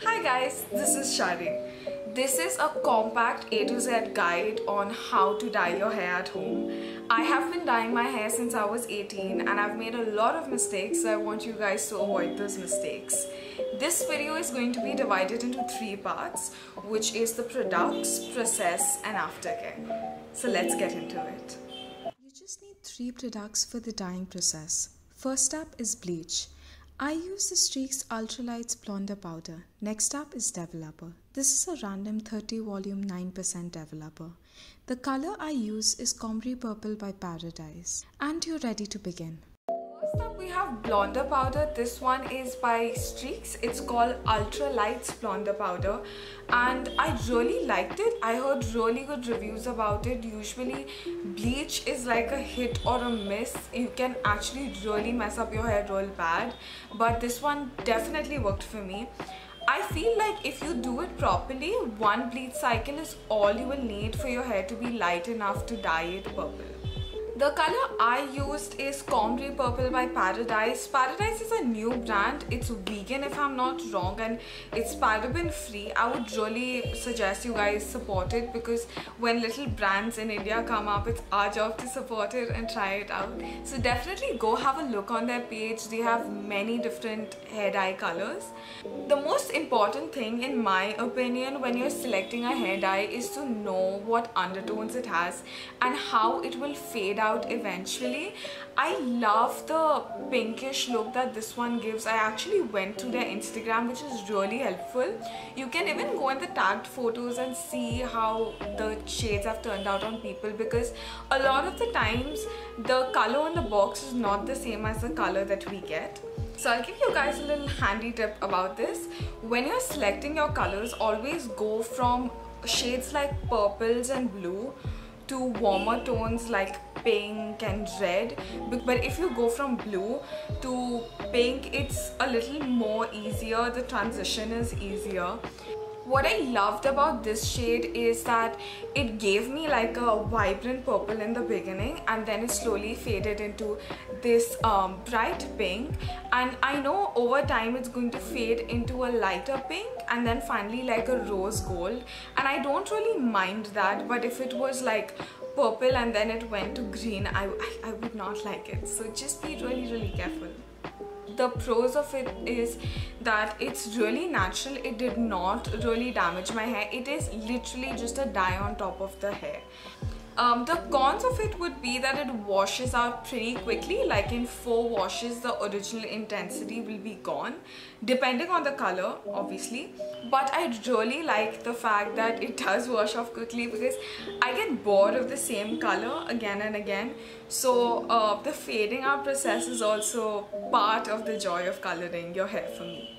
Hi guys, this is Shari. This is a compact A to Z guide on how to dye your hair at home. I have been dyeing my hair since I was 18 and I've made a lot of mistakes, so I want you guys to avoid those mistakes. This video is going to be divided into 3 parts, which is the products, process and aftercare. So let's get into it. You just need 3 products for the dyeing process. First up is bleach. I use the Streaks Ultralights Blonder Powder. Next up is Developer. This is a random 30 volume 9% developer. The color I use is Comrie Purple by Paradise. And you're ready to begin. First up we have Blonder Powder. This one is by Streaks. It's called Ultralights Blonder Powder and I really liked it. I heard really good reviews about it. Usually bleach is like a hit or a miss. You can actually really mess up your hair real bad, but this one definitely worked for me. I feel like if you do it properly, one bleach cycle is all you will need for your hair to be light enough to dye it purple. The color I used is Comrie Purple by Paradise. Paradise is a new brand. It's vegan if I'm not wrong and it's paraben free. I would really suggest you guys support it because when little brands in India come up, it's our job to support it and try it out. So definitely go have a look on their page. They have many different hair dye colors. The most important thing in my opinion when you're selecting a hair dye is to know what undertones it has and how it will fade out eventually. I love the pinkish look that this one gives. I actually went to their Instagram, which is really helpful. You can even go in the tagged photos and see how the shades have turned out on people, because a lot of the times the color on the box is not the same as the color that we get. So I'll give you guys a little handy tip about this. When you're selecting your colors, always go from shades like purples and blue to warmer tones like pink and red. But if you go from blue to pink, it's a little more easier. The transition is easier. What I loved about this shade is that it gave me like a vibrant purple in the beginning and then it slowly faded into this bright pink, and I know over time it's going to fade into a lighter pink and then finally like a rose gold, and I don't really mind that. But if it was like purple and then it went to green, I would not like it. So just be really careful. The pros of it is that it's really natural. It did not really damage my hair. It is literally just a dye on top of the hair. The cons of it would be that it washes out pretty quickly. Like in 4 washes the original intensity will be gone, depending on the color obviously. But I really like the fact that it does wash off quickly because I get bored of the same color again and again. So the fading out process is also part of the joy of coloring your hair for me.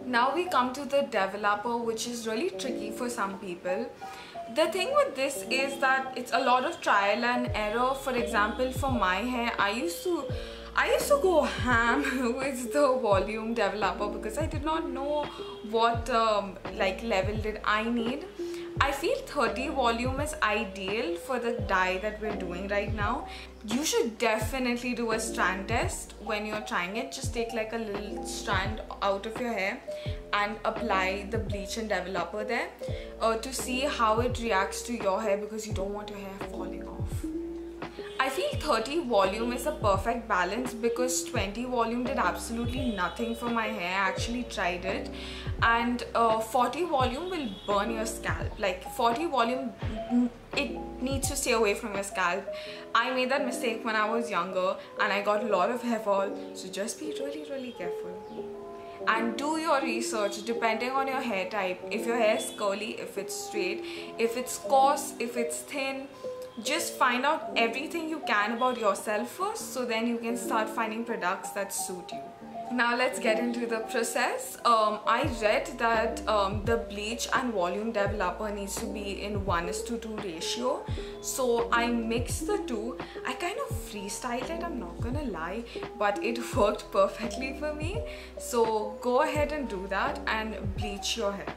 Now we come to the developer, which is really tricky for some people. The thing with this is that it's a lot of trial and error. For example, for my hair, I used to go ham with the volume developer because I did not know what like level did I need. I feel 30 volume is ideal for the dye that we're doing right now. You should definitely do a strand test when you're trying it. Just take like a little strand out of your hair and apply the bleach and developer there to see how it reacts to your hair, because you don't want your hair falling off. I feel 30 volume is a perfect balance because 20 volume did absolutely nothing for my hair. I actually tried it, and 40 volume will burn your scalp. Like 40 volume, it needs to stay away from your scalp. I made that mistake when I was younger and I got a lot of hair fall, so just be really careful. And do your research depending on your hair type. If your hair is curly, if it's straight, if it's coarse, if it's thin, just find out everything you can about yourself first, so then you can start finding products that suit you. Now let's get into the process. I read that the bleach and volume developer needs to be in 1:2 ratio. So I mixed the two. I kind of freestyled it, I'm not gonna lie, but it worked perfectly for me. So go ahead and do that and bleach your hair.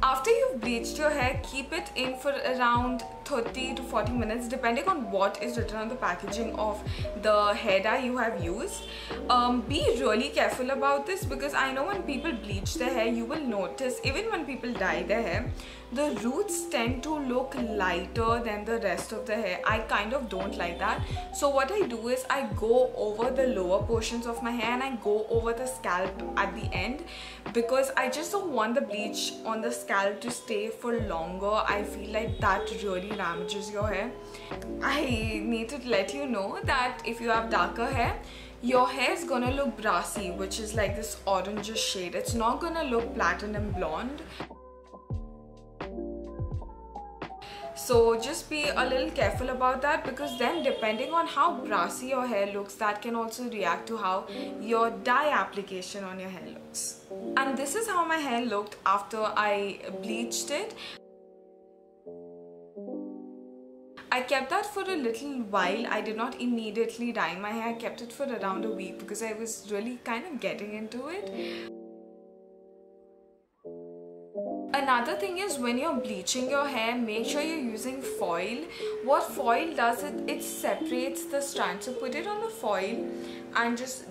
After you've bleached your hair, keep it in for around 30 to 40 minutes depending on what is written on the packaging of the hair dye you have used. Be really careful about this, because I know when people bleach their hair, you will notice even when people dye their hair, the roots tend to look lighter than the rest of the hair. I kind of don't like that. So what I do is I go over the lower portions of my hair and I go over the scalp at the end, because I just don't want the bleach on the scalp to stay for longer. I feel like that really damages your hair. I need to let you know that if you have darker hair, your hair is gonna look brassy, which is like this orangish shade. It's not gonna look platinum blonde. So just be a little careful about that, because then depending on how brassy your hair looks, that can also react to how your dye application on your hair looks. And this is how my hair looked after I bleached it. I kept that for a little while. I did not immediately dye my hair. I kept it for around a week because I was really kind of getting into it. Another thing is, when you're bleaching your hair, make sure you're using foil. What foil does, it separates the strands. So put it on the foil and just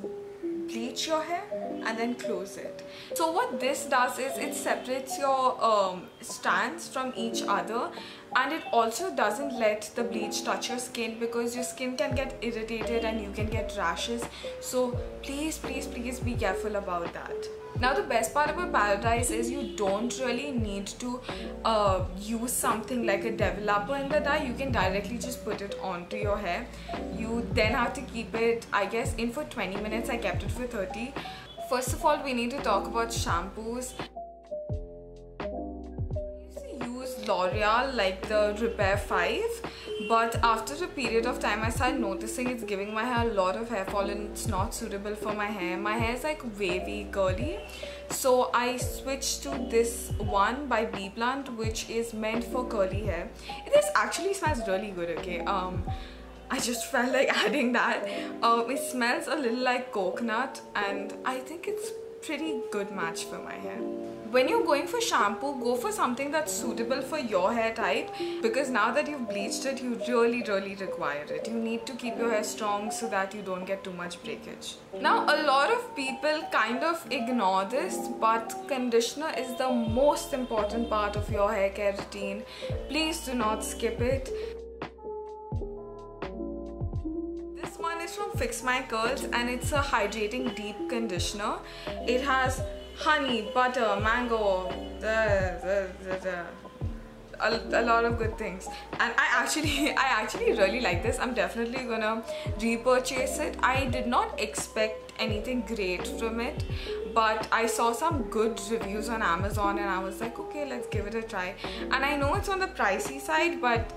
bleach your hair and then close it. So what this does is it separates your strands from each other, and it also doesn't let the bleach touch your skin, because your skin can get irritated and you can get rashes. So please be careful about that. Now the best part about Paradise is you don't really need to use something like a developer in the dye. You can directly just put it onto your hair. You then have to keep it, I guess, in for 20 minutes. I kept it for 30. First of all, we need to talk about shampoos. L'Oreal, like the Repair 5, but after a period of time I started noticing it's giving my hair a lot of hair fall and it's not suitable for my hair. My hair is like wavy, curly, so I switched to this one by BBlunt, which is meant for curly hair. This actually smells really good, okay? I just felt like adding that. It smells a little like coconut, and I think it's pretty good match for my hair. When you're going for shampoo, go for something that's suitable for your hair type, because now that you've bleached it, you really require it. You need to keep your hair strong so that you don't get too much breakage. Now a lot of people kind of ignore this, but conditioner is the most important part of your hair care routine. Please do not skip it. This one is from Fix My Curls and it's a hydrating deep conditioner. It has honey, butter, mango, a lot of good things, and I actually really like this. I'm definitely gonna repurchase it. I did not expect anything great from it, but I saw some good reviews on Amazon and I was like, okay, let's give it a try. And I know it's on the pricey side, but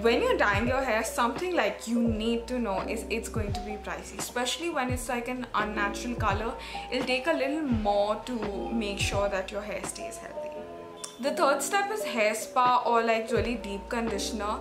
when you're dyeing your hair, something like you need to know is it's going to be pricey, especially when it's like an unnatural color. It'll take a little more to make sure that your hair stays healthy. The third step is hair spa or like really deep conditioner.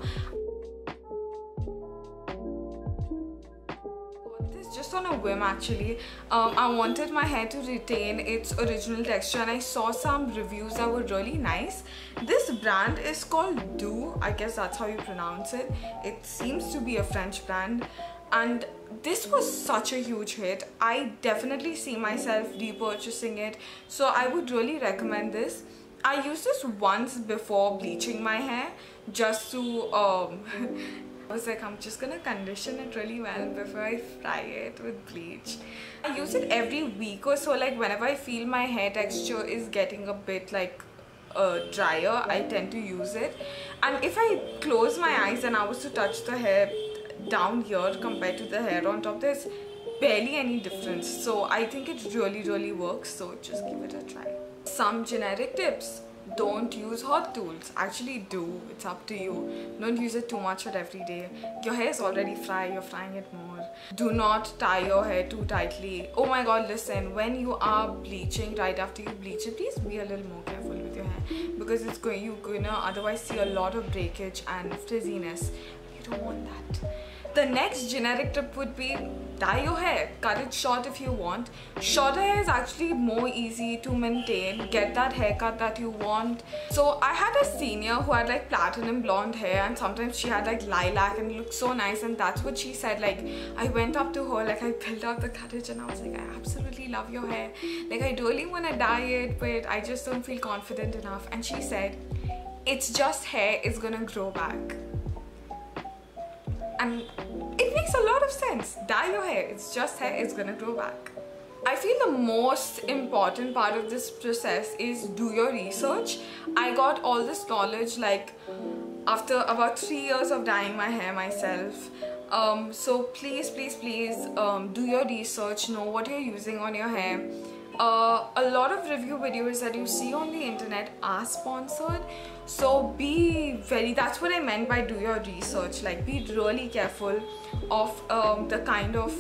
Just on a whim actually. I wanted my hair to retain its original texture and I saw some reviews that were really nice. This brand is called Doux, I guess that's how you pronounce it. It seems to be a French brand, and this was such a huge hit. I definitely see myself repurchasing it, so I would really recommend this. I used this once before bleaching my hair just to I was like, I'm just gonna condition it really well before I fry it with bleach. I use it every week or so, like whenever I feel my hair texture is getting a bit like drier, I tend to use it. And if I close my eyes and I was to touch the hair down here compared to the hair on top, there's barely any difference. So I think it really works, so just give it a try. Some generic tips. Don't use hot tools. Actually do, it's up to you. Don't use it too much for every day. Your hair is already fried, you're frying it more. Do not tie your hair too tightly. Oh my god, listen, when you are bleaching, right after you bleach it, please be a little more careful with your hair, because you're gonna otherwise see a lot of breakage and frizziness. You don't want that. The next generic tip would be dye your hair. Cut it short if you want. Shorter hair is actually more easy to maintain. Get that haircut that you want. So I had a senior who had like platinum blonde hair, and sometimes she had like lilac and it looked so nice, and that's what she said. Like, I went up to her, like I built up the courage and I was like, I absolutely love your hair. Like, I really want to dye it, but I just don't feel confident enough. And she said, it's just hair, it's gonna grow back. And it makes a lot of sense. Dye your hair, it's just hair, it's gonna grow back. I feel the most important part of this process is do your research. I got all this knowledge like after about 3 years of dyeing my hair myself. So please do your research, know what you're using on your hair. A lot of review videos that you see on the internet are sponsored, so that's what I meant by do your research. Like, be really careful of the kind of,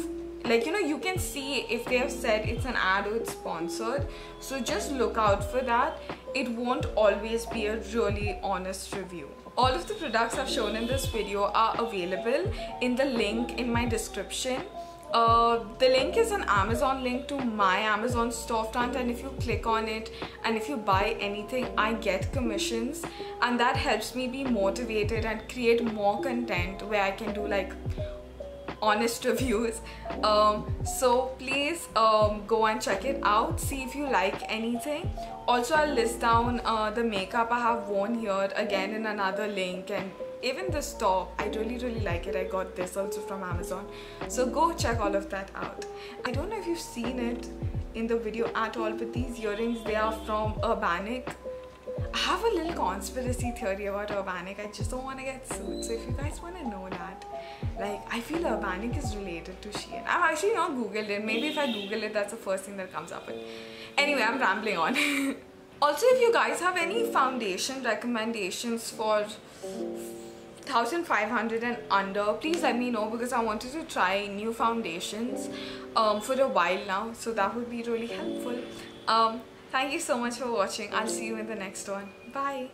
like, you know, you can see if they have said it's an ad or it's sponsored, so just look out for that. It won't always be a really honest review. All of the products I've shown in this video are available in the link in my description. The link is an Amazon link to my Amazon storefront, and if you click on it and if you buy anything, I get commissions, and that helps me be motivated and create more content where I can do like honest reviews. So please go and check it out, see if you like anything. Also, I'll list down the makeup I have worn here again in another link, and even this top, I really like it. I got this also from Amazon, so go check all of that out. I don't know if you've seen it in the video at all, but these earrings, they are from Urbanic. I have a little conspiracy theory about Urbanic. I just don't want to get sued, so if you guys want to know that, like, I feel Urbanic is related to Shein. I've actually not googled it. Maybe if I google it, that's the first thing that comes up. But anyway, I'm rambling on. Also, if you guys have any foundation recommendations for 1500 and under, please let me know, because I wanted to try new foundations for a while now, so that would be really helpful. Thank you so much for watching. I'll see you in the next one. Bye.